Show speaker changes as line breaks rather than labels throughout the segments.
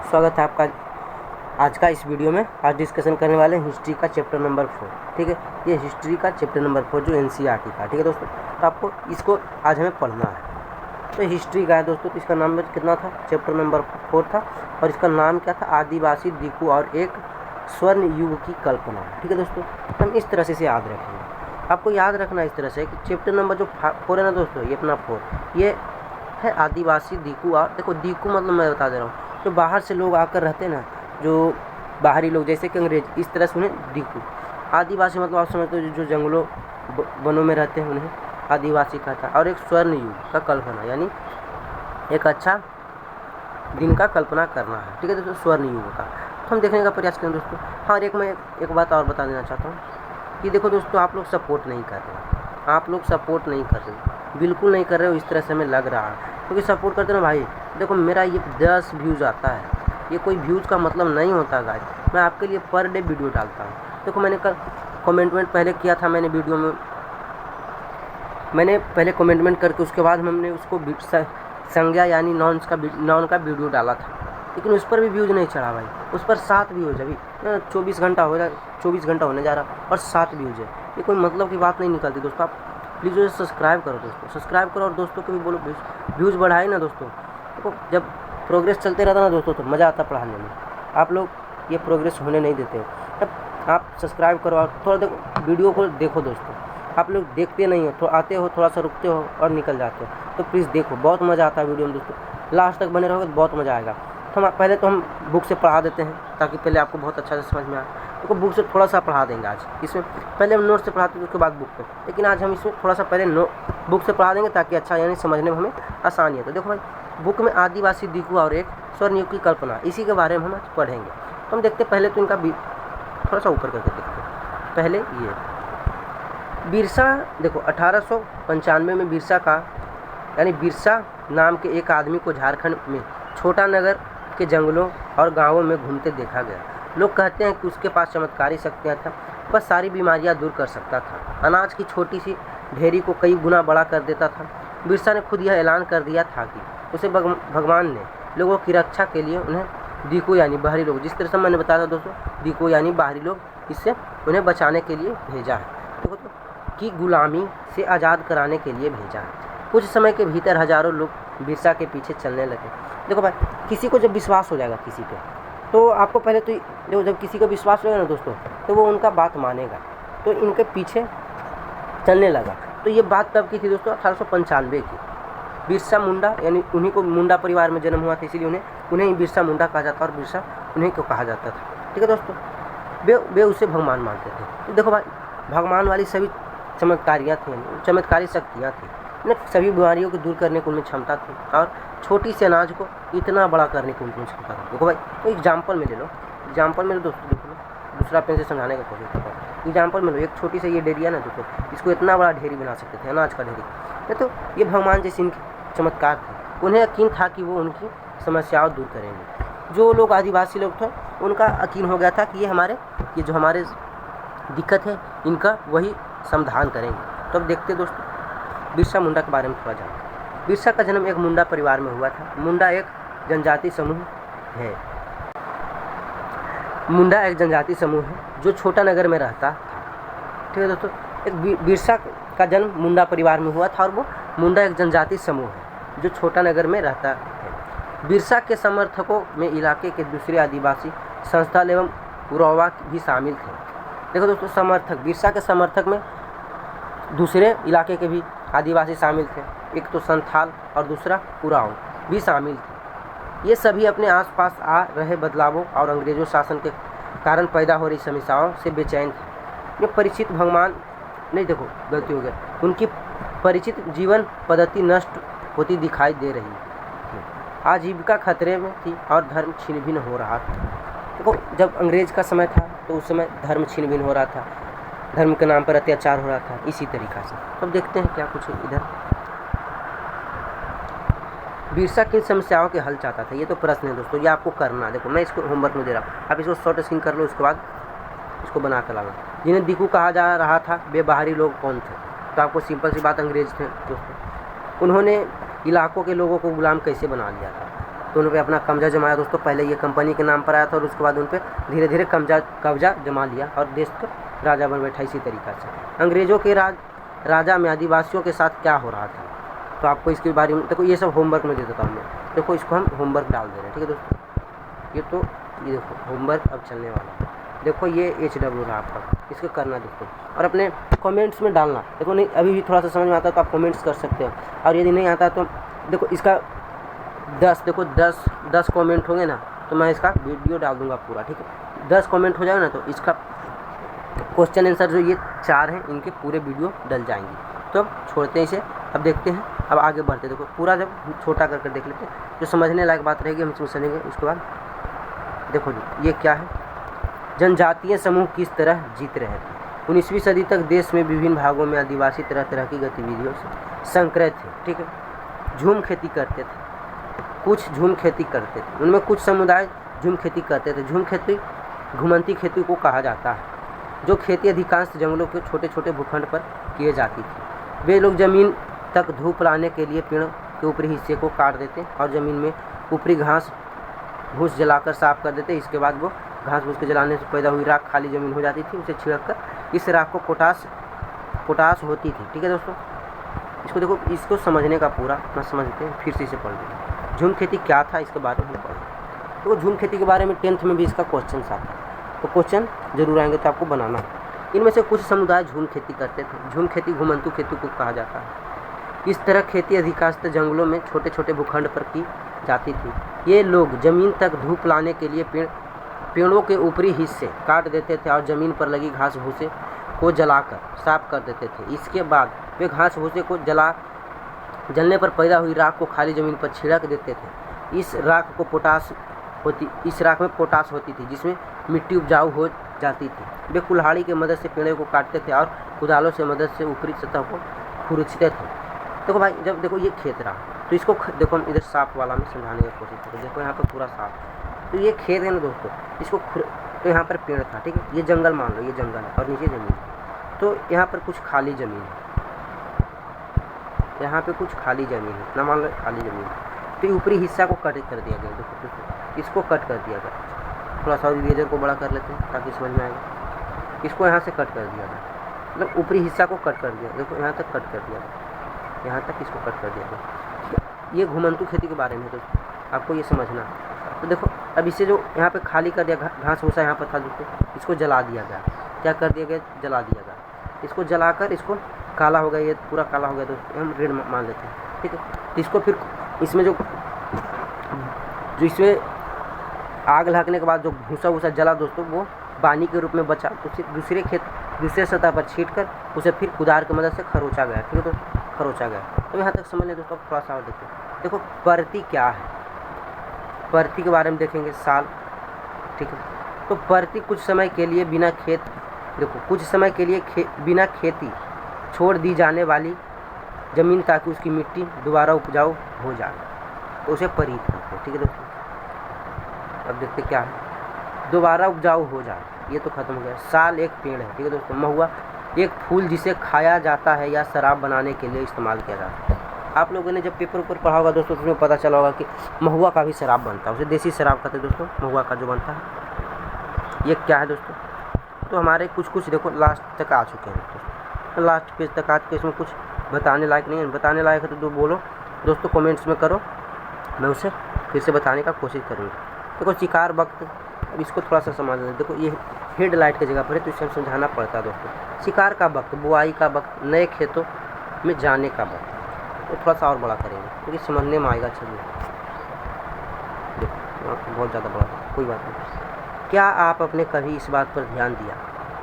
स्वागत है आपका आज का इस वीडियो में। आज डिस्कशन करने वाले हैं हिस्ट्री का चैप्टर नंबर 4। ठीक है, ये हिस्ट्री का चैप्टर नंबर 4 जो एनसीईआरटी का। ठीक है दोस्तों, तो आपको इसको आज हमें पढ़ना है। तो हिस्ट्री का है दोस्तों, तो इसका नाम कितना था, चैप्टर नंबर 4 था, और इसका नाम क्या था, आदिवासी दिकू और एक स्वर्ण युग की कल्पना। ठीक है दोस्तों, हम इस तरह से इसे याद रखेंगे। आपको याद रखना इस तरह से कि चैप्टर नंबर जो 4 है ना दोस्तों, ये अपना 4 ये है आदिवासी दिकू। और देखो दिकू मतलब मैं बता दे रहा हूँ, जो बाहर से लोग आकर रहते हैं ना, जो बाहरी लोग जैसे कि अंग्रेज, इस तरह से उन्हें दिकू। आदिवासी मतलब आप समझते हो जो जंगलों वनों में रहते हैं उन्हें आदिवासी कहता है। और एक स्वर्ण युग का कल्पना यानी एक अच्छा दिन का कल्पना करना है। ठीक है दोस्तों, स्वर्ण युग का तो हम देखने का प्रयास करें दोस्तों। हाँ, मैं एक बात और बता देना चाहता हूँ कि देखो दोस्तों, आप लोग सपोर्ट नहीं कर रहे, आप लोग सपोर्ट नहीं कर रहे, बिल्कुल नहीं कर रहे हो। इस तरह से हमें लग रहा है क्योंकि सपोर्ट करते ना भाई। देखो मेरा ये 10 व्यूज़ आता है, ये कोई व्यूज़ का मतलब नहीं होता गाइस। मैं आपके लिए पर डे वीडियो डालता हूँ। देखो मैंने कल कमेंटमेंट पहले किया था, मैंने वीडियो में मैंने पहले कमेंटमेंट करके उसके बाद हमने उसको संज्ञा यानी नॉन का वीडियो डाला था, लेकिन उस पर भी व्यूज़ नहीं चढ़ा भाई। उस पर 7 व्यूज़, अभी 24 घंटा होने जा रहा और 7 व्यूज़ है। ये कोई मतलब की बात नहीं निकलती दोस्तों। आप प्लीज़ उसे सब्सक्राइब करो दोस्तों, सब्सक्राइब करो और दोस्तों को भी बोलो व्यूज़ बढ़ाए ना दोस्तों। देखो जब प्रोग्रेस चलते रहता ना दोस्तों तो मज़ा आता पढ़ाने में। आप लोग ये प्रोग्रेस होने नहीं देते हो। तब आप सब्सक्राइब करो और थोड़ा देखो वीडियो को देखो दोस्तों। आप लोग देखते नहीं हो, तो आते हो थोड़ा सा रुकते हो और निकल जाते हो। तो प्लीज़ देखो, बहुत मज़ा आता है वीडियो में दोस्तों। लास्ट तक बने रहोगे तो बहुत मज़ा आएगा। तो हम बुक से पढ़ा देते हैं ताकि पहले आपको बहुत अच्छा से समझ में आए। तो बुक से थोड़ा सा पढ़ा देंगे आज। इसमें पहले हम नोट से पढ़ाते थे, उसके बाद बुक पे, लेकिन आज हम इसमें थोड़ा सा पहले बुक से पढ़ा देंगे ताकि अच्छा यानी समझने में हमें आसानी है। तो देखो भाई, बुक में आदिवासी दिकू और एक स्वर्ण युग की कल्पना, इसी के बारे में हम आज पढ़ेंगे। तो हम देखते पहले तो इनका थोड़ा सा ऊपर करके देखते हैं। पहले ये बिरसा, देखो 1895 में बिरसा नाम के एक आदमी को झारखंड में छोटा नगर के जंगलों और गांवों में घूमते देखा गया। लोग कहते हैं कि उसके पास चमत्कारी शक्तियाँ था, वह सारी बीमारियां दूर कर सकता था, अनाज की छोटी सी ढेरी को कई गुना बड़ा कर देता था। बिरसा ने खुद यह ऐलान कर दिया था कि उसे भगवान ने लोगों की रक्षा के लिए उन्हें दिकू यानी बाहरी लोग, जिस तरह से मैंने बताया था दोस्तों, दिकू यानी बाहरी लोग, इससे उन्हें बचाने के लिए भेजा है। देखो तो कि गुलामी से आज़ाद कराने के लिए भेजा है। कुछ समय के भीतर हजारों लोग बिरसा के पीछे चलने लगे। देखो भाई, किसी को जब विश्वास हो जाएगा किसी पे, तो आपको पहले तो देखो जब किसी को विश्वास होगा ना दोस्तों, तो वो उनका बात मानेगा। तो इनके पीछे चलने लगा। तो ये बात कब की थी दोस्तों, 1895 की। बिरसा मुंडा यानी उन्हीं को मुंडा परिवार में जन्म हुआ था, इसीलिए उन्हें बिरसा मुंडा कहा जाता और बिरसा उन्हीं को कहा जाता था। ठीक है दोस्तों, वे उसे भगवान मानते थे। तो देखो भाई, भगवान वाली सभी चमत्कारियाँ थी, चमत्कारी शक्तियाँ थी। सभी बीमारियों को दूर करने की उनमें क्षमता थी और छोटी से अनाज को इतना बड़ा करने की उनकी क्षमता थी। देखो भाई, तो एग्जाम्पल में ले लो दोस्तों, देखो दूसरा पेन से समझाने का कोशिश करता हूँ। एग्जाम्पल में लो, एक छोटी सी ये ढेरी है ना दोस्तों, इसको इतना बड़ा ढेरी बना सकते थे, अनाज का ढेरी। तो ये भगवान जैसे इनके चमत्कार थे। उन्हें यकीन था कि वो उनकी समस्याओं दूर करेंगे। जो लोग आदिवासी लोग थे उनका यकीन हो गया था कि ये जो हमारे दिक्कत है इनका वही समाधान करेंगे। तो अब देखते दोस्तों बिरसा मुंडा के बारे में थोड़ा जाना। बिरसा का जन्म एक मुंडा परिवार में हुआ था। मुंडा एक जनजाति समूह है जो छोटा नगर में रहता था। ठीक है दोस्तों, एक बिरसा का जन्म मुंडा परिवार में हुआ था और वो मुंडा एक जनजाति समूह है जो छोटा नगर में रहता है। बिरसा के समर्थकों में इलाके के दूसरे आदिवासी संस्थल एवं उरांव भी शामिल थे। देखो दोस्तों, समर्थक, बिरसा के समर्थक में दूसरे इलाके के भी आदिवासी शामिल थे। एक तो संथाल और दूसरा उरांव भी शामिल थे। ये सभी अपने आसपास आ रहे बदलावों और अंग्रेजों शासन के कारण पैदा हो रही समस्याओं से बेचैन थे। ये परिचित भगवान नहीं, देखो गलती हो गई, उनकी परिचित जीवन पद्धति नष्ट होती दिखाई दे रही थी। आजीविका खतरे में थी और धर्म छिन्न भिन्न हो रहा था। देखो जब अंग्रेज का समय था तो उस समय धर्म छिन्न भिन्न हो रहा था, धर्म के नाम पर अत्याचार हो रहा था इसी तरीक़ा से। अब देखते हैं क्या कुछ इधर। बिरसा किन समस्याओं के हल चाहता था, ये तो प्रश्न है दोस्तों, ये आपको करना। देखो मैं इसको होमवर्क में दे रहा हूँ, आप इसको शॉर्ट स्क्रीन कर लो, उसके बाद इसको बना कर लाना। जिन्हें दिकू कहा जा रहा था वे बाहरी लोग कौन थे, तो आपको सिंपल सी बात, अंग्रेज थे दोस्तों। उन्होंने इलाकों के लोगों को गुलाम कैसे बना लिया था। तो उन पर अपना कब्जा जमाया दोस्तों। पहले ये कंपनी के नाम पर आया था और उसके बाद उन पर धीरे धीरे कब्जा जमा लिया और देश का राजा बन बैठा। इसी तरीक़ा से अंग्रेज़ों के राजा में आदिवासियों के साथ क्या हो रहा था, तो आपको इसके बारे में देखो, ये सब होमवर्क में दे देता हूँ मैं। देखो इसको हम होमवर्क डाल दे रहे हैं, ठीक है दोस्तों। ये देखो होमवर्क अब चलने वाला है। देखो ये HW रहा आपका, इसको करना दोस्तों और अपने कमेंट्स में डालना। देखो नहीं अभी भी थोड़ा सा समझ में आता है तो आप कमेंट्स कर सकते हो, और यदि नहीं आता तो देखो इसका 10 कमेंट होंगे ना तो मैं इसका वीडियो डाल दूंगा पूरा, ठीक है। 10 कमेंट हो जाए ना तो इसका क्वेश्चन आंसर जो ये 4 हैं इनके पूरे वीडियो डल जाएंगे। तो अब छोड़ते हैं इसे, अब देखते हैं, अब आगे बढ़ते। देखो पूरा जब छोटा करके देख लेते हैं, जो समझने लायक बात रहेगी हम इसमें समझेंगे। उसके बाद देखो जी ये क्या है, जनजातीय समूह किस तरह जीत रहे थे। 19वीं सदी तक देश में विभिन्न भागों में आदिवासी तरह तरह की गतिविधियों से संक्रमित थे, ठीक है। झूम खेती करते थे, कुछ झूम खेती करते थे, उनमें कुछ समुदाय झूम खेती करते थे। झूम खेती घुमंती खेती को कहा जाता है, जो खेती अधिकांश जंगलों के छोटे छोटे भूखंड पर किए जाती थी। वे लोग जमीन तक धूप लाने के लिए पेड़ के ऊपरी हिस्से को काट देते और ज़मीन में ऊपरी घास भूस जलाकर साफ कर देते। इसके बाद वो घास भूस के जलाने से पैदा हुई राख खाली ज़मीन हो जाती थी, उसे छिड़क कर इस राख को पोटास होती थी, ठीक है दोस्तों। इसको देखो, इसको समझने का पूरा ना समझते हैं, फिर से इसे पढ़ लेंगे। झूम खेती क्या था इसके बारे में हम पढ़ें। तो झूम खेती के बारे में 10th में भी इसका क्वेश्चन आता है, तो क्वेश्चन जरूर आएंगे तो आपको बनाना है। इनमें से कुछ समुदाय झूम खेती करते थे। झूम खेती घुमंतू खेती को कहा जाता है। इस तरह खेती अधिकांशतः जंगलों में छोटे छोटे भूखंड पर की जाती थी। ये लोग जमीन तक धूप लाने के लिए पेड़ों के ऊपरी हिस्से काट देते थे और ज़मीन पर लगी घास भूसे को जलाकर साफ कर देते थे। इसके बाद वे घास भूसे को जलने पर पैदा हुई राख को खाली ज़मीन पर छिड़क देते थे। इस राख में पोटास होती थी, जिसमें मिट्टी उपजाऊ हो जाती थी। वे कुल्हाड़ी की मदद से पेड़ों को काटते थे और कुदालों से मदद से ऊपरी सतह को खुरचते थे। देखो भाई, जब देखो ये खेत रहा तो इसको देखो हम इधर साफ वाला में समझाने की कोशिश करें। देखो यहाँ पर पूरा साफ, तो ये खेत है ना दोस्तों, इसको तो यहाँ पर पेड़ था, ठीक है। ये जंगल मान लो, ये जंगल है और नीचे ज़मीन है। तो यहाँ पर कुछ खाली ज़मीन है, यहाँ पे कुछ खाली ज़मीन है ना, मान लो खाली ज़मीन है। तो ऊपरी हिस्सा को कट कर दिया गया। देखो इसको कट कर दिया गया। थोड़ा सा इरेजर को बड़ा कर लेते हैं ताकि समझ में आएगा। इसको यहाँ से कट कर दिया गया, मतलब ऊपरी हिस्सा को कट कर दिया। देखो यहाँ तक कट कर दिया गया, यहाँ तक इसको कट कर दिया गया। ये घुमंतू खेती के बारे में दोस्तों आपको ये समझना। तो देखो अब इसे जो यहाँ पे खाली कर दिया, घास भूसा यहाँ पर था दोस्तों, इसको जला दिया गया। क्या कर दिया गया? जला दिया गया। इसको जलाकर इसको काला हो गया, ये पूरा काला हो गया दोस्तों, हम रेड मान लेते हैं, ठीक है। तो इसको फिर इसमें जो इसमें आग लगने के बाद जो भूसा भूसा जला दोस्तों, वो पानी के रूप में बचा। तो फिर दूसरे सतह पर छीट कर उसे फिर कुदार की मदद से खरोचा गया, ठीक है दोस्तों, खरोचा गया। तो यहाँ तक समझ लें दोस्तों। थोड़ा सा और देखते हैं। देखो परती क्या है, परती के बारे में देखेंगे, साल, ठीक है। तो परती कुछ समय के लिए बिना खेती छोड़ दी जाने वाली ज़मीन ताकि उसकी मिट्टी दोबारा उपजाऊ हो जाए, तो उसे परीत कहते हैं, ठीक है दोस्तों। अब देखते क्या है, दोबारा उपजाऊ हो जाए, ये तो खत्म हो गया। साल एक पेड़ है, ठीक है दोस्तों। महुआ एक फूल जिसे खाया जाता है या शराब बनाने के लिए इस्तेमाल किया जाता है। आप लोगों ने जब पेपर ऊपर पढ़ा होगा दोस्तों, तो उसमें पता चला होगा कि महुआ का भी शराब बनता है, उसे देसी शराब कहते हैं दोस्तों, महुआ का जो बनता है। ये क्या है दोस्तों? तो हमारे कुछ देखो लास्ट तक आ चुके हैं दोस्तों, लास्ट पेज तक आ चुके। इसमें कुछ बताने लायक नहीं है, बताने लायक है तो बोलो दोस्तों, कमेंट्स में करो, मैं उसे फिर से बताने का कोशिश करूँगा। देखो शिकार वक्त, अब इसको थोड़ा सा समझ लें। देखो ये हेडलाइट की जगह पर है तो इसे हम समझाना पड़ता है दोस्तों। शिकार का वक्त, बुआई का वक्त, नए खेतों में जाने का वक्त, तो थोड़ा सा और बड़ा करेंगे क्योंकि समझने में आएगा। चलिए देखो बहुत ज़्यादा बड़ा, कोई बात नहीं। क्या आप अपने कभी इस बात पर ध्यान दिया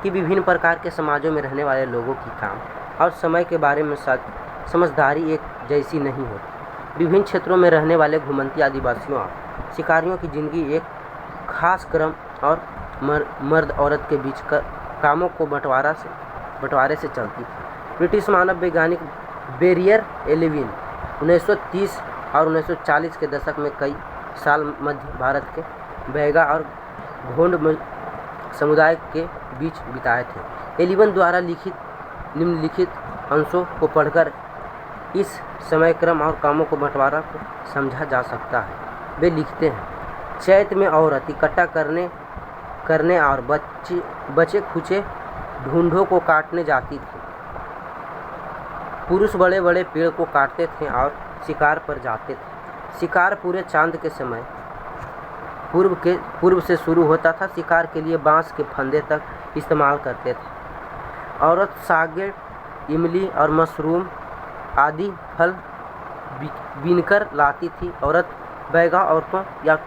कि विभिन्न प्रकार के समाजों में रहने वाले लोगों की काम और समय के बारे में समझदारी एक जैसी नहीं होती। विभिन्न क्षेत्रों में रहने वाले घुमंती आदिवासियों और शिकारियों की ज़िंदगी एक खास क्रम और मर्द औरत के बीच कामों को बंटवारे से चलती थी। ब्रिटिश मानव वैज्ञानिक बेरियर एलिविन 1930 और 1940 के दशक में कई साल मध्य भारत के बैगा और गोंड समुदाय के बीच बिताए थे। एलिवन द्वारा निम्नलिखित अंशों को पढ़कर इस समय क्रम और कामों को बंटवारा को समझा जा सकता है। वे लिखते हैं, चैत में औरत इकट्ठा करने और बचे खुचे ढूंढों को काटने जाती थी। पुरुष बड़े बड़े पेड़ को काटते थे और शिकार पर जाते थे। शिकार पूरे चांद के समय पूर्व से शुरू होता था। शिकार के लिए बांस के फंदे तक इस्तेमाल करते थे। औरत सागे, इमली और मशरूम आदि फल बीनकर लाती थी। औरत बैगा औरतों या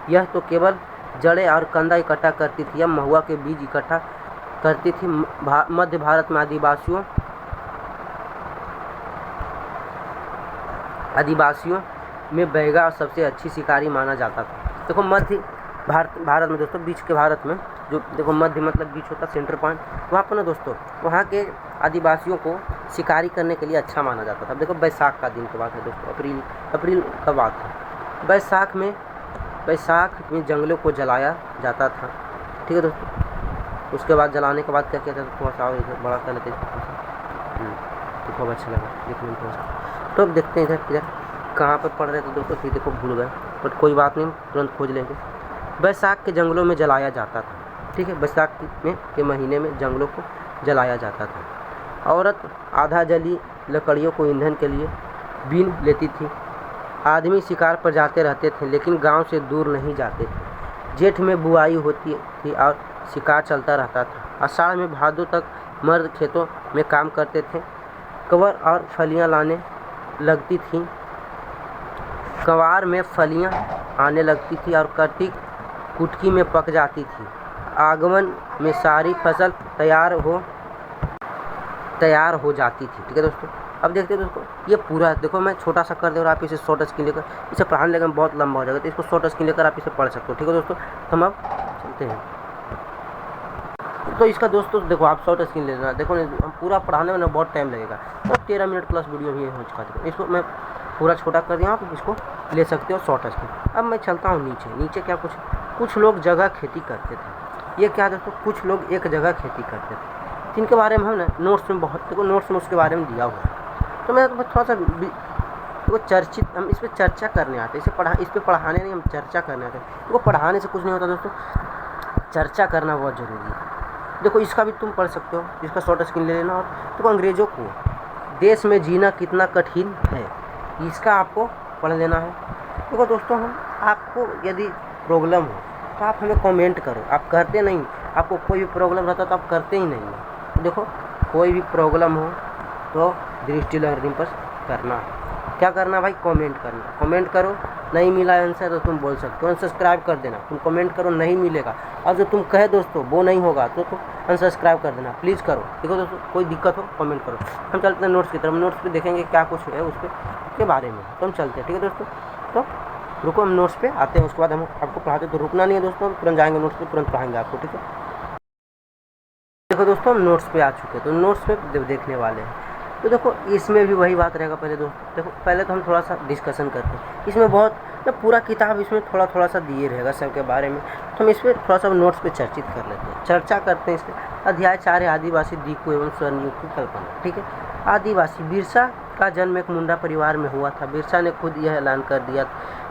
यह तो केवल जड़ें और कंदा इकट्ठा करती थी या महुआ के बीज इकट्ठा करती थी। मध्य भारत में आदिवासियों में बैगा सबसे अच्छी शिकारी माना जाता था। देखो मध्य भारत में दोस्तों, बीच के भारत में जो देखो मध्य मतलब बीच होता, सेंटर पॉइंट, वहाँ पर ना दोस्तों वहाँ के आदिवासियों को शिकारी करने के लिए अच्छा माना जाता था। देखो बैसाख का दिन की बात है दोस्तों, अप्रैल का बात है। बैसाख में जंगलों को जलाया जाता था। ठीक है दोस्तों, उसके बाद जलाने के बाद क्या किया जाता, थोड़ा सा और इधर बड़ा कर लेते तो खूब अच्छा लगा देखने में थोड़ा सा। तो अब देखते हैं इधर कहाँ पर पढ़ रहे थे दोस्तों, फिर देखो भूल गए, बट कोई बात नहीं, तुरंत खोज लेंगे। बैसाख के जंगलों में जलाया जाता था। ठीक है, बैसाख के महीने में जंगलों को जलाया जाता था। औरत आधा जली लकड़ियों को ईंधन के लिए बीन लेती थी। आदमी शिकार पर जाते रहते थे, लेकिन गांव से दूर नहीं जाते थे। जेठ में बुआई होती थी और शिकार चलता रहता था। आषाढ़ में भादों तक मर्द खेतों में काम करते थे। कवर और फलियां लाने लगती थी। कवार में फलियां आने लगती थी और कार्तिक कुटकी में पक जाती थी। आगमन में सारी फसल तैयार हो जाती थी। ठीक है दोस्तों, अब देखते हैं दोस्तों, ये पूरा देखो मैं छोटा सा कर दे और आप इसे शॉर्ट स्क्रीन लेकर इसे पढ़ाने लगे बहुत लंबा हो जाएगा, तो इसको शॉर्ट स्क्रीन लेकर आप इसे पढ़ सकते हो। ठीक है दोस्तों, तो हम अब चलते हैं। तो इसका दोस्तों देखो आप शॉर्ट स्क्रीन ले लेना, देखो हम पूरा पढ़ाने में ना बहुत टाइम लगेगा, तो 13 मिनट प्लस वीडियो भी हो चुका है। इसको मैं पूरा छोटा कर दिया, आप इसको ले सकते हो शॉर्ट स्क्रीन। अब मैं चलता हूँ नीचे क्या कुछ लोग जगह खेती करते थे। ये क्या दोस्तों, कुछ लोग एक जगह खेती करते थे, जिनके बारे में हम ना नोट्स में बहुत देखो नोट्स में उसके बारे में दिया हुआ है। तो मैं थोड़ा सा देखो चर्चित हम इस पर चर्चा करने आते हैं, इस पर पढ़ाने नहीं, हम चर्चा करने आते हैं। देखो पढ़ाने से कुछ नहीं होता दोस्तों, चर्चा करना बहुत ज़रूरी है। देखो इसका भी तुम पढ़ सकते हो, इसका शॉर्ट स्क्रीन ले लेना। और देखो अंग्रेज़ों को देश में जीना कितना कठिन है, इसका आपको पढ़ लेना है। देखो दोस्तों, हम आपको यदि प्रॉब्लम हो तो आप हमें कमेंट करो, आप करते नहीं, आपको कोई भी प्रॉब्लम रहता तो आप करते ही नहीं है। देखो कोई भी प्रॉब्लम हो तो दृष्टि लर्निंग पर करना है, क्या करना भाई, कमेंट करना। कमेंट करो, नहीं मिला आंसर तो तुम बोल सकते हो, अनसब्सक्राइब कर देना। तुम कमेंट करो नहीं मिलेगा, और जो तुम कहे दोस्तों वो नहीं होगा तो तुम अनसब्सक्राइब कर देना, प्लीज़ करो। देखो दोस्तों, कोई दिक्कत हो कमेंट करो। हम चलते हैं नोट्स की तरफ, नोट्स पे देखेंगे क्या कुछ है उस पर के बारे में, तो हम चलते हैं। ठीक है दोस्तों, तो रुको हम नोट्स पे आते हैं, उसके बाद हम आपको पढ़ाते हैं। तो रुकना नहीं है दोस्तों, हम तुरंत जाएंगे नोट्स पे, तुरंत पढ़ाएंगे आपको। ठीक है, देखो दोस्तों हम नोट्स पे आ चुके हैं, तो नोट्स पे देखने वाले हैं। तो देखो इसमें भी वही बात रहेगा। पहले दोस्तों देखो, पहले तो हम थोड़ा सा डिस्कशन करते हैं। इसमें बहुत पूरा किताब इसमें थोड़ा सा दिए रहेगा सब के बारे में, तो हम इस पर थोड़ा सा नोट्स पे चर्चित कर लेते हैं, चर्चा करते हैं इस पर। अध्याय 4 है आदिवासी द्वीपों एवं स्वर्णयुग की कल्पना। ठीक है, आदिवासी बिरसा का जन्म एक मुंडा परिवार में हुआ था। बिरसा ने खुद यह ऐलान कर दिया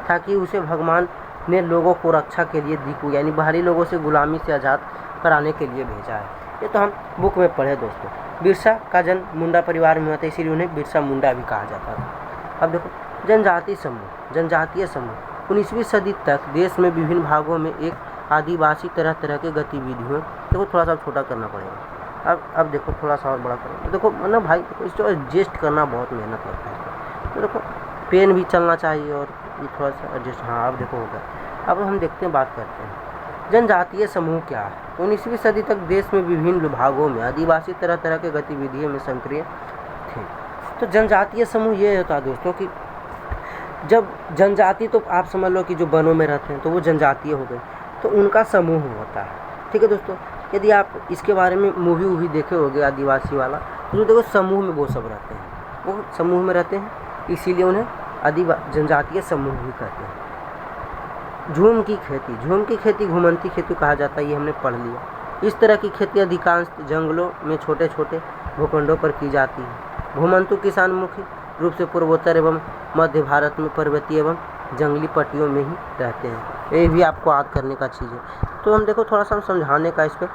था कि उसे भगवान ने लोगों को रक्षा के लिए द्वीपों यानी बाहरी लोगों से गुलामी से आज़ाद कराने के लिए भेजा है। ये तो हम बुक में पढ़े दोस्तों। बिरसा का जन्म मुंडा परिवार में हुआ था, इसीलिए उन्हें बिरसा मुंडा भी कहा जाता था। अब देखो जनजातीय समूह 19वीं सदी तक देश में विभिन्न भागों में एक आदिवासी तरह तरह के गतिविधियों, देखो थोड़ा सा छोटा करना पड़ेगा। अब देखो थोड़ा सा और बड़ा करो। देखो मतलब भाई इसको एडजस्ट करना बहुत मेहनत लगता है, तो देखो पेन भी चलना चाहिए और ये थोड़ा सा एडजस्ट। हाँ अब देखो होगा। अब हम देखते हैं, बात करते हैं जनजातीय समूह क्या है। 19वीं सदी तक देश में विभिन्न भागों में आदिवासी तरह तरह के गतिविधियों में सक्रिय थे। तो जनजातीय समूह ये होता है दोस्तों कि जब जनजाति, तो आप समझ लो कि जो वनों में रहते हैं तो वो जनजातीय हो गए, तो उनका समूह होता है। ठीक है दोस्तों, यदि आप इसके बारे में मूवी देखे होंगे आदिवासी वाला, तो देखो समूह में वो सब रहते हैं, वो समूह में रहते हैं, इसीलिए उन्हें जनजातीय समूह भी कहते हैं। झूम की खेती घुमंती खेती कहा जाता है, ये हमने पढ़ लिया। इस तरह की खेती अधिकांश जंगलों में छोटे छोटे भूखंडों पर की जाती है। घुमंतु किसान मुख्य रूप से पूर्वोत्तर एवं मध्य भारत में पर्वतीय एवं जंगली पट्टियों में ही रहते हैं। ये भी आपको याद करने का चीज़ है। तो हम देखो थोड़ा सा हम समझाने का इस पर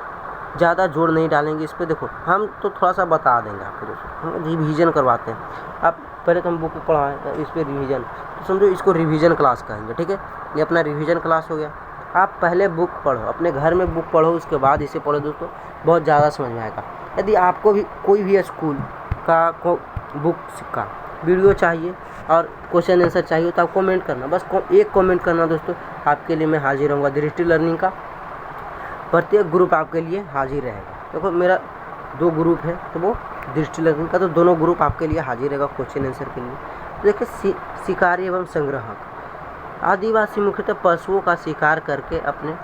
ज़्यादा जोर नहीं डालेंगे। इस पर देखो हम तो थोड़ा सा बता देंगे आपको दोस्तों, हम रिवीजन करवाते हैं। आप पहले तो हम बुक पढ़ाएं, इस पर रिवीजन, तो समझो इसको रिवीजन क्लास कहेंगे, ठीक है। ये अपना रिवीजन क्लास हो गया। आप पहले बुक पढ़ो, अपने घर में बुक पढ़ो, उसके बाद इसे पढ़ो दोस्तों, बहुत ज़्यादा समझ में आएगा। यदि आपको भी कोई भी स्कूल का बुक का वीडियो चाहिए और क्वेश्चन आंसर चाहिए तो आप कमेंट करना, बस एक कमेंट करना दोस्तों, आपके लिए मैं हाजिर रहूँगा। दृष्टि लर्निंग का प्रत्येक ग्रुप आपके लिए हाजिर रहेगा। देखो मेरा 2 ग्रुप है, तो वो दृष्टि लर्निंग का, तो दोनों ग्रुप आपके लिए हाजिर रहेगा क्वेश्चन आंसर के लिए। देखिए शिकारी एवं संग्राहक, आदिवासी मुख्यतः पशुओं का शिकार करके अपने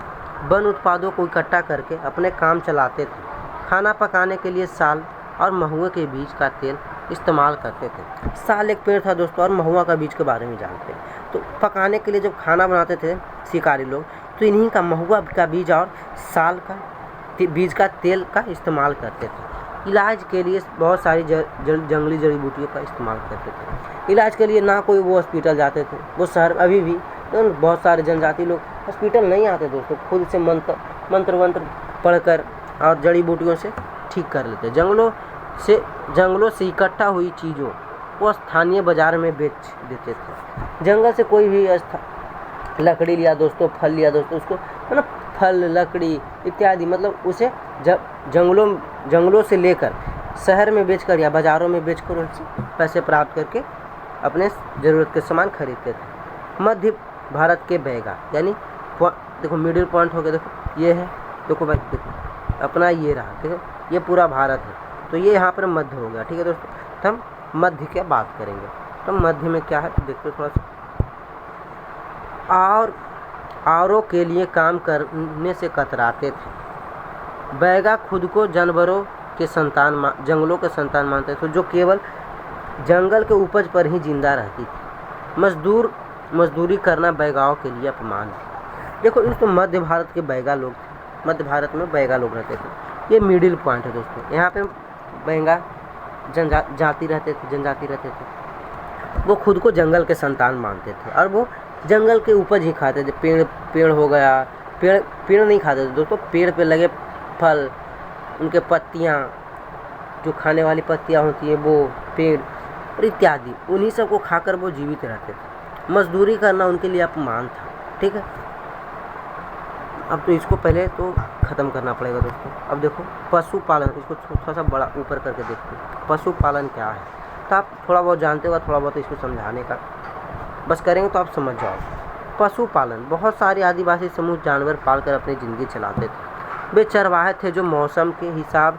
वन उत्पादों को इकट्ठा करके अपने काम चलाते थे। खाना पकाने के लिए साल और महुए के बीज का तेल इस्तेमाल करते थे। साल एक पेड़ था दोस्तों, और महुआ का बीज के बारे में जानते हैं। तो पकाने के लिए जब खाना बनाते थे शिकारी लोग, तो इन्हीं का महुआ का बीज और साल का बीज का तेल का इस्तेमाल करते थे। इलाज के लिए बहुत सारी जंगली जड़ी बूटियों का इस्तेमाल करते थे। इलाज के लिए ना कोई वो हॉस्पिटल जाते थे, वो शहर अभी भी तो बहुत सारे जनजाति लोग हॉस्पिटल नहीं आते दोस्तों, खुद से मंत्र वंत्र पढ़कर और जड़ी बूटियों से ठीक कर लेते। जंगलों से इकट्ठा हुई चीज़ों को स्थानीय बाजार में बेच देते थे। जंगल से कोई भी लकड़ी लिया दोस्तों, फल लिया दोस्तों, उसको मतलब फल लकड़ी इत्यादि, मतलब उसे जंगलों से लेकर शहर में बेचकर या बाज़ारों में बेचकर उनसे पैसे प्राप्त करके अपने ज़रूरत के सामान खरीदते थे। मध्य भारत के बैगा, यानी देखो मिडिल पॉइंट हो गया, देखो ये है, देखो भाई देखो अपना ये रहा, ठीक है, ये पूरा भारत है, तो ये यहाँ पर मध्य हो गया, ठीक है दोस्तों। तो हम मध्य की बात करेंगे, तो मध्य में क्या है तो देखते थोड़ा सा। और औरों के लिए काम करने से कतराते थे। बैगा खुद को जंगलों के संतान मानते थे, जो केवल जंगल के उपज पर ही जिंदा रहती थी। मजदूरी करना बैगाओं के लिए अपमान है। देखो दोस्तों मध्य भारत के बैगा लोग थे, मध्य भारत में बैगा लोग रहते थे। ये मिडिल पॉइंट है दोस्तों, यहाँ पे बैगा जनजाति रहते थे। वो खुद को जंगल के संतान मानते थे और वो जंगल के उपज ही खाते थे। पेड़ हो गया, पेड़ नहीं खाते थे दोस्तों, पेड़ पे लगे फल, उनके पत्तियाँ, जो खाने वाली पत्तियाँ होती हैं वो, पेड़ और इत्यादि, उन्हीं सब को खाकर वो जीवित रहते थे। मजदूरी करना उनके लिए अपमान था, ठीक है। अब तो इसको पहले तो ख़त्म करना पड़ेगा दोस्तों। अब देखो पशुपालन, इसको थोड़ा सा बड़ा ऊपर करके देखते हैं, पशुपालन क्या है। तो आप थोड़ा बहुत जानते हो, थोड़ा बहुत इसको समझाने का बस करेंगे तो आप समझ जाओ। पशुपालन, बहुत सारे आदिवासी समूह जानवर पालकर अपनी ज़िंदगी चलाते थे। वे चरवाहे थे जो मौसम के हिसाब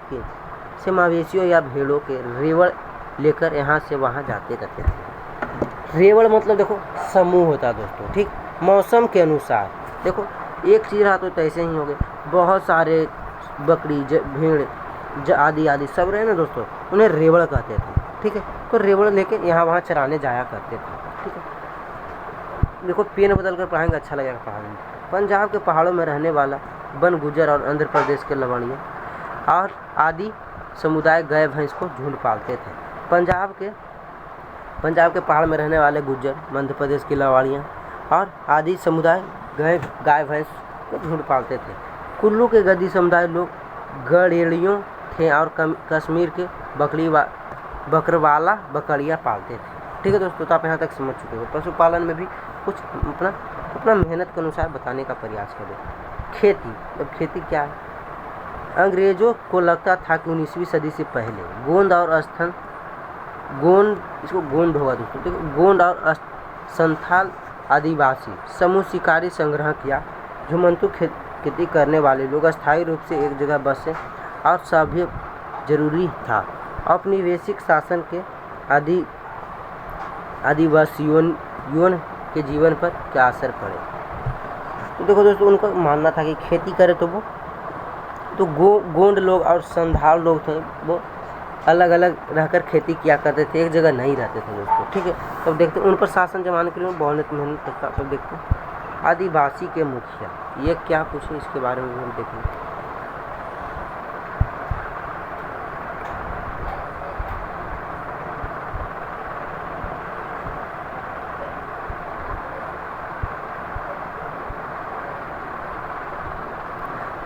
से मवेशियों या भेड़ों के रेवड़ लेकर यहाँ से वहाँ जाते रहते थे। रेवड़ मतलब देखो समूह होता है दोस्तों, ठीक, मौसम के अनुसार। देखो एक चीज़ रहा तो ऐसे ही हो गए, बहुत सारे बकरी भेड़ आदि सब रहे ना दोस्तों, उन्हें रेवड़ कहते थे, ठीक है। तो रेवड़ लेके यहाँ वहाँ चराने जाया करते थे, ठीक है। देखो पेन बदल कर पढ़ाएंगे, अच्छा लगेगा पढ़ाने में। पंजाब के पहाड़ों में रहने वाला वन गुज्जर और आंध्र प्रदेश के लवणिया और आदि समुदाय गाय भैंस को झुंड पालते थे। पंजाब के पहाड़ में रहने वाले गुज्जर, मध्य प्रदेश की लवाड़ियाँ और आदि समुदाय गाय भैंस को झुंड पालते थे। कुल्लू के गद्दी समुदाय लोग गड़ेड़ियों थे और कश्मीर के बकरवाला बकरियाँ पालते थे, ठीक है दोस्तों। तो आप यहाँ तक समझ चुके हो। पशुपालन में भी कुछ अपना मेहनत के अनुसार बताने का प्रयास करें। खेती, अब खेती क्या है? अंग्रेजों को लगता था कि 19वीं सदी से पहले गोंड होगा दोस्तों, देखो गोंड और संथाल आदिवासी समूह शिकारी संग्रह किया। झुमंतु खेती करने वाले लोग अस्थायी रूप से एक जगह बसे और सभ्य जरूरी था। औपनिवेशिक शासन के आदिवासियों के जीवन पर क्या असर पड़े? तो देखो दोस्तों उनका मानना था कि खेती करे तो गोंड लोग और संथाल लोग थे, वो अलग अलग रहकर खेती किया करते थे, एक जगह नहीं रहते थे दोस्तों, ठीक है। तब देखते हैं उन पर शासन जमाने के लिए बहुत मेहनत करता। तब देखते हैं आदिवासी के मुखिया, ये क्या कुछ है इसके बारे में हम देखेंगे।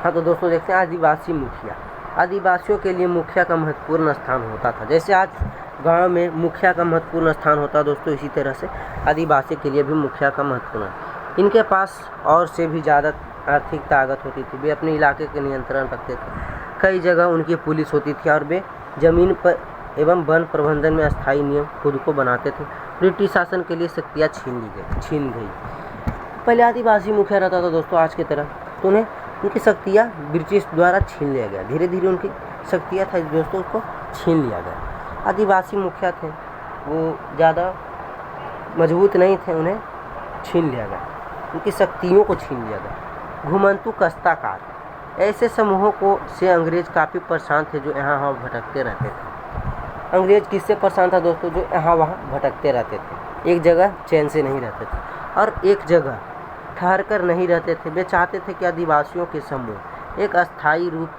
हाँ तो दोस्तों देखते हैं आदिवासी मुखिया। आदिवासियों के लिए मुखिया का महत्वपूर्ण स्थान होता था। जैसे आज गांव में मुखिया का महत्वपूर्ण स्थान होता है दोस्तों, इसी तरह से आदिवासी के लिए भी मुखिया का महत्वपूर्ण है। इनके पास और से भी ज़्यादा आर्थिक ताकत होती थी। वे अपने इलाके के नियंत्रण रखते थे। कई जगह उनकी पुलिस होती थी और वे जमीन पर एवं वन प्रबंधन में अस्थायी नियम खुद को बनाते थे। ब्रिटिश शासन के लिए शक्तियाँ छीन गई। पहले आदिवासी मुखिया रहता था दोस्तों आज की तरह, तो उन्हें उनकी शक्तियाँ ब्रिटिश द्वारा छीन लिया गया। धीरे धीरे उनकी शक्तियाँ था दोस्तों उसको छीन लिया गया। आदिवासी मुखिया थे वो ज़्यादा मजबूत नहीं थे, उन्हें छीन लिया गया, उनकी शक्तियों को छीन लिया गया। घुमंतु कस्ताकार, ऐसे समूहों को से अंग्रेज काफ़ी परेशान थे जो यहाँ वहाँ भटकते रहते थे। अंग्रेज किससे परेशान था दोस्तों? जो यहाँ वहाँ भटकते रहते थे, एक जगह चैन से नहीं रहते थे और एक जगह ठहर कर नहीं रहते थे। वे चाहते थे कि आदिवासियों के समूह एक अस्थायी रूप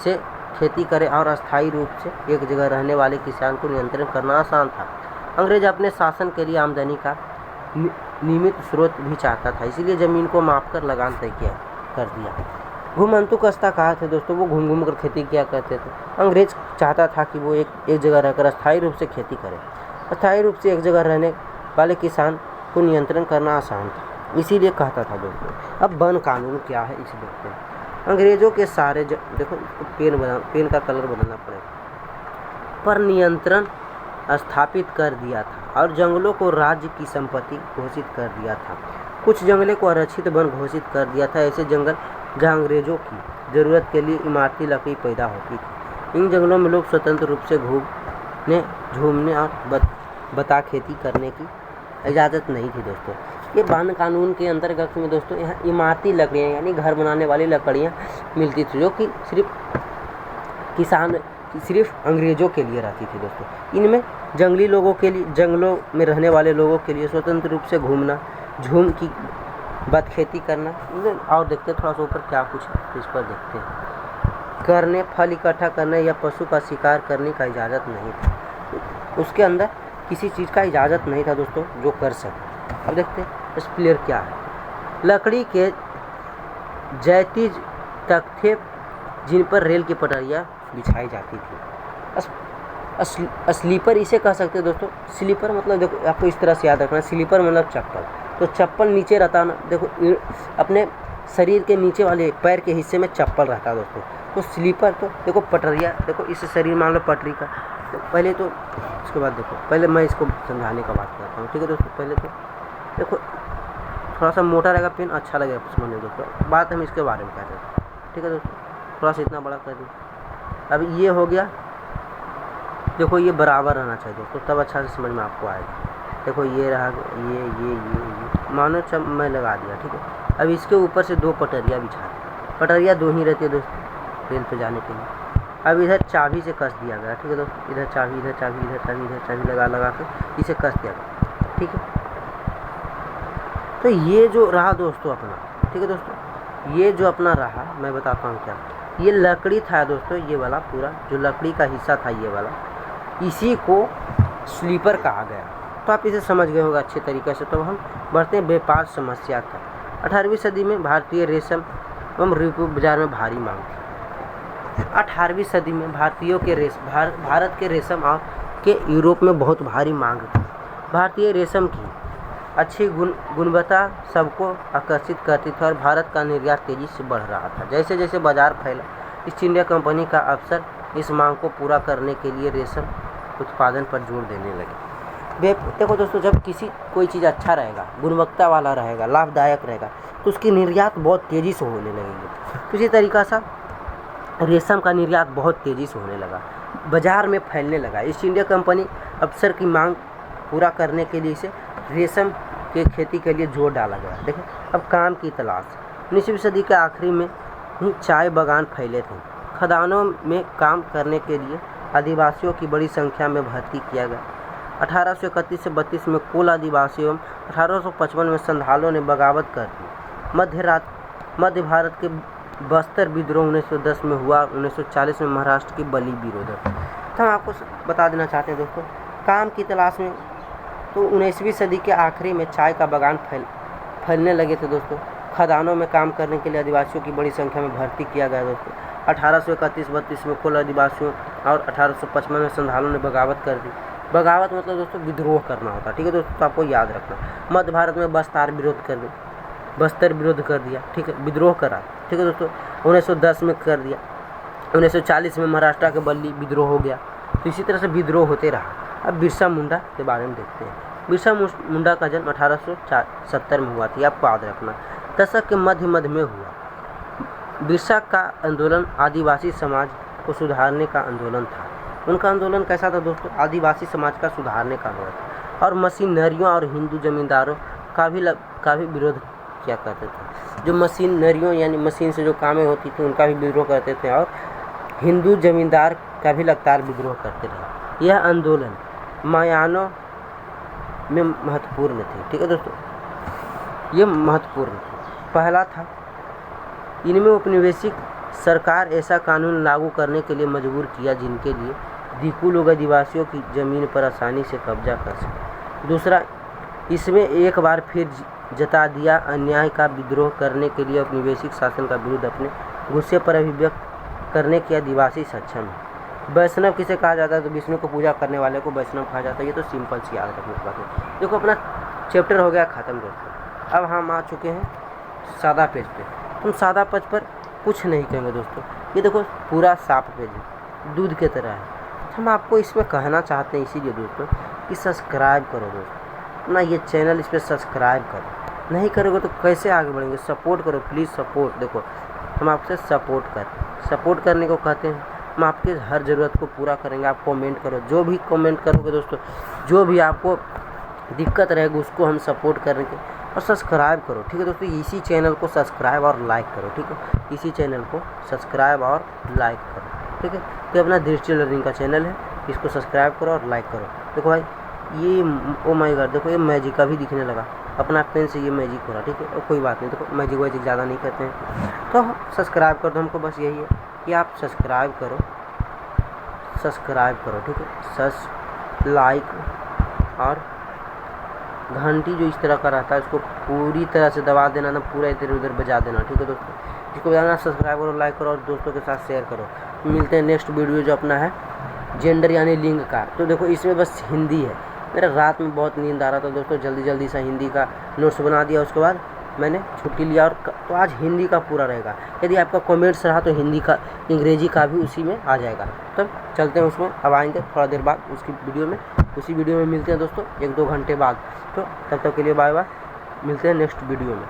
से खेती करें और अस्थायी रूप से एक जगह रहने वाले किसान को नियंत्रण करना आसान था। अंग्रेज अपने शासन के लिए आमदनी का नियमित स्रोत भी चाहता था, इसीलिए ज़मीन को माप कर लगान तय कर दिया। घुमंतु कस्ताकार थे दोस्तों, वो घूम घूम कर खेती किया करते थे। अंग्रेज चाहता था कि वो एक जगह रहकर अस्थायी रूप से खेती करें। अस्थायी रूप से एक जगह रहने वाले किसान को नियंत्रण करना आसान था, इसीलिए कहता था दोस्तों। अब वन कानून क्या है इसे देखते हैं। अंग्रेजों के सारे देखो पेन का कलर बदलना पड़ेगा पर नियंत्रण स्थापित कर दिया था और जंगलों को राज्य की संपत्ति घोषित कर दिया था। कुछ जंगलों को आरक्षित वन घोषित कर दिया था। ऐसे जंगल जहाँ अंग्रेजों की ज़रूरत के लिए इमारती लकड़ी पैदा होती थी। इन जंगलों में लोग स्वतंत्र रूप से घूमने और बता खेती करने की इजाज़त नहीं थी दोस्तों। ये वन कानून के अंतर्गत में दोस्तों यहाँ इमारती लकड़ियाँ यानी घर बनाने वाली लकड़ियाँ मिलती थी, जो कि सिर्फ अंग्रेज़ों के लिए रहती थी दोस्तों। इनमें जंगली लोगों के लिए, जंगलों में रहने वाले लोगों के लिए स्वतंत्र रूप से घूमना, झूम की बद खेती करना और देखते थोड़ा सा ऊपर क्या कुछ है इस पर देखते हैं। करने, फल इकट्ठा करने या पशु का शिकार करने का इजाज़त नहीं था। उसके अंदर किसी चीज़ का इजाज़त नहीं था दोस्तों जो कर सके। अब देखते हैं स्प्लेयर क्या है। लकड़ी के जैतिज तख्ते जिन पर रेल की पटरियाँ बिछाई जाती थी। स्लीपर इसे कह सकते हैं दोस्तों। स्लीपर मतलब देखो आपको इस तरह से याद रखना, स्लीपर मतलब चप्पल। तो चप्पल नीचे रहता है ना, देखो अपने शरीर के नीचे वाले पैर के हिस्से में चप्पल रहता है दोस्तों। तो स्लीपर तो देखो पटरिया, देखो इस शरीर मान लो पटरी का। तो पहले तो उसके बाद देखो, पहले मैं इसको समझाने का बात करता हूँ, ठीक है दोस्तों। पहले तो देखो थोड़ा सा मोटा रहेगा पेन, अच्छा लगेगा समझने दोस्तों। बात हम इसके बारे में कहते हैं, ठीक है दोस्तों। थोड़ा सा इतना बड़ा कर दिया। अब ये हो गया, देखो ये बराबर रहना चाहिए दोस्तों, तब अच्छा से समझ में आपको आएगा। देखो ये रहा, ये मानो चम मैं लगा दिया, ठीक है। अब इसके ऊपर से दो पटरियाँ बिछा दी। पटरियाँ दो ही रहती है दोस्तों रेल पे जाने के लिए। अब इधर चाबी से कस दिया गया, ठीक है दोस्तों। इधर चाबी, इधर चाबी, इधर चाबी, इधर चाबी लगा के इसे कस दिया गया, ठीक है। तो ये जो रहा दोस्तों अपना, ठीक है दोस्तों, ये जो अपना रहा मैं बताता हूँ क्या। ये लकड़ी था दोस्तों, ये वाला पूरा जो लकड़ी का हिस्सा था ये वाला, इसी को स्लीपर कहा गया। तो आप इसे समझ गए होगा अच्छे तरीके से। तो हम बढ़ते हैं व्यापार समस्या का। 18वीं सदी में भारतीय रेशम एवं रूपा बाजार में भारी मांग थी। 18वीं सदी में भारत के रेशम और के यूरोप में बहुत भारी मांग थी। भारतीय रेशम की अच्छी गुणवत्ता सबको आकर्षित करती थी और भारत का निर्यात तेजी से बढ़ रहा था। जैसे जैसे बाजार फैला, ईस्ट इंडिया कंपनी का अफसर इस मांग को पूरा करने के लिए रेशम उत्पादन पर जोर देने लगे। देखो दोस्तों, जब कोई चीज़ अच्छा रहेगा, गुणवत्ता वाला रहेगा, लाभदायक रहेगा, तो उसकी निर्यात बहुत तेज़ी से होने लगेगी। तो इसी तरीक़ा से रेशम का निर्यात बहुत तेज़ी से होने लगा, बाज़ार में फैलने लगा। ईस्ट इंडिया कंपनी अफसर की मांग पूरा करने के लिए इसे रेशम के खेती के लिए जोर डाला गया। देखो अब काम की तलाश। 19वीं सदी के आखिरी में ही चाय बागान फैले थे। खदानों में काम करने के लिए आदिवासियों की बड़ी संख्या में भर्ती किया गया। 1831 से 32 में कुल आदिवासियों, 1855 में संथालों ने बगावत कर दी। मध्य भारत के बस्तर विद्रोह 1910 में हुआ। 1940 में महाराष्ट्र की बलि विरोध। तो हम आपको बता देना चाहते हैं दोस्तों, काम की तलाश में। तो 19वीं सदी के आखिरी में चाय का बागान फैलने लगे थे दोस्तों। खदानों में काम करने के लिए आदिवासियों की बड़ी संख्या में भर्ती किया गया दोस्तों। 1831-32 में कुल आदिवासियों और 1855 में संथालों ने बगावत कर दी। बगावत मतलब दोस्तों विद्रोह करना होता है, ठीक है दोस्तों, तो आपको याद रखना। मध्य भारत में बस्तर विरोध कर दिया, ठीक है, विद्रोह करा, ठीक है दोस्तों। 1910 में कर दिया। 1940 में महाराष्ट्र के बल्ली विद्रोह हो गया। तो इसी तरह से विद्रोह होते रहा। अब बिरसा मुंडा के बारे में देखते हैं। बिरसा मुंडा का जन्म 1870 में हुआ था, आपको याद रखना। दशक के मध्य में हुआ। बिरसा का आंदोलन आदिवासी समाज को सुधारने का आंदोलन था। उनका आंदोलन कैसा था दोस्तों? आदिवासी समाज का सुधारने का आंदोलन था। और मशीनरियों और हिंदू जमींदारों का भी विरोध किया करते थे। जो मशीनरियों यानी मशीन से जो कामें होती थी उनका भी विद्रोह करते थे, और हिंदू जमींदार का भी लगातार विद्रोह करते रहे। यह आंदोलन मायानों में महत्वपूर्ण थे, ठीक है दोस्तों, ये महत्वपूर्ण थे। पहला था, इनमें औपनिवेशिक सरकार ऐसा कानून लागू करने के लिए मजबूर किया जिनके लिए दीकू लोग आदिवासियों की ज़मीन पर आसानी से कब्जा कर सकें। दूसरा, इसमें एक बार फिर जता दिया अन्याय का विद्रोह करने के लिए औपनिवेशिक शासन का विरुद्ध अपने गुस्से पर अभिव्यक्त करने की आदिवासी सक्षम है। वैष्णव किसे कहा जाता है? तो विष्णु को पूजा करने वाले को वैष्णव कहा जाता है। ये तो सिंपल सी याद रखने की बात है। देखो अपना चैप्टर हो गया ख़त्म दोस्तों। अब हम आ चुके हैं सादा पेज पे। हम सादा पेज पर कुछ नहीं कहेंगे दोस्तों। ये देखो पूरा साफ पेज है, दूध की तरह है। हम आपको इसमें कहना चाहते हैं इसीलिए दोस्तों कि सब्सक्राइब करो दोस्तों ना, ये चैनल, इस पर सब्सक्राइब करो। नहीं करोगे तो कैसे आगे बढ़ेंगे? सपोर्ट करो प्लीज़, सपोर्ट। देखो हम आपसे सपोर्ट करने को कहते हैं। हम आपके हर ज़रूरत को पूरा करेंगे। आप कमेंट करो, जो भी कमेंट करोगे दोस्तों, जो भी आपको दिक्कत रहेगी उसको हम सपोर्ट करेंगे। और सब्सक्राइब करो, ठीक है दोस्तों, इसी चैनल को सब्सक्राइब और लाइक करो, ठीक है, इसी चैनल को सब्सक्राइब और लाइक करो, ठीक है। तो अपना दृष्टि लर्निंग का चैनल है, इसको सब्सक्राइब करो और लाइक करो। देखो भाई ये ओ माय गॉड, देखो ये मैजिक का भी दिखने लगा। अपना पेन से ये मैजिक हो रहा, ठीक है, और कोई बात नहीं। देखो मैजिक वैजिक ज़्यादा नहीं करते हैं, तो सब्सक्राइब कर दो। हमको बस यही है कि आप सब्सक्राइब करो, ठीक है, लाइक और घंटी जो इस तरह का रहता है उसको पूरी तरह से दबा देना ना, पूरा इधर उधर बजा देना, ठीक है दोस्तों। इसको बजाना, सब्सक्राइब करो, लाइक करो और दोस्तों के साथ शेयर करो। मिलते हैं नेक्स्ट वीडियो जो अपना है जेंडर यानी लिंग का। तो देखो इसमें बस हिंदी है। मेरा रात में बहुत नींद आ रहा था दोस्तों, जल्दी से हिंदी का नोट्स बना दिया। उसके बाद मैंने छुट्टी लिया, और तो आज हिंदी का पूरा रहेगा। यदि आपका कमेंट्स रहा तो हिंदी का, अंग्रेजी का भी उसी में आ जाएगा। तब चलते हैं उसमें, अब आएंगे थोड़ा देर बाद उसी वीडियो में मिलते हैं दोस्तों, 1-2 घंटे बाद। तो तब तक के लिए बाय बाय, मिलते हैं नेक्स्ट वीडियो में।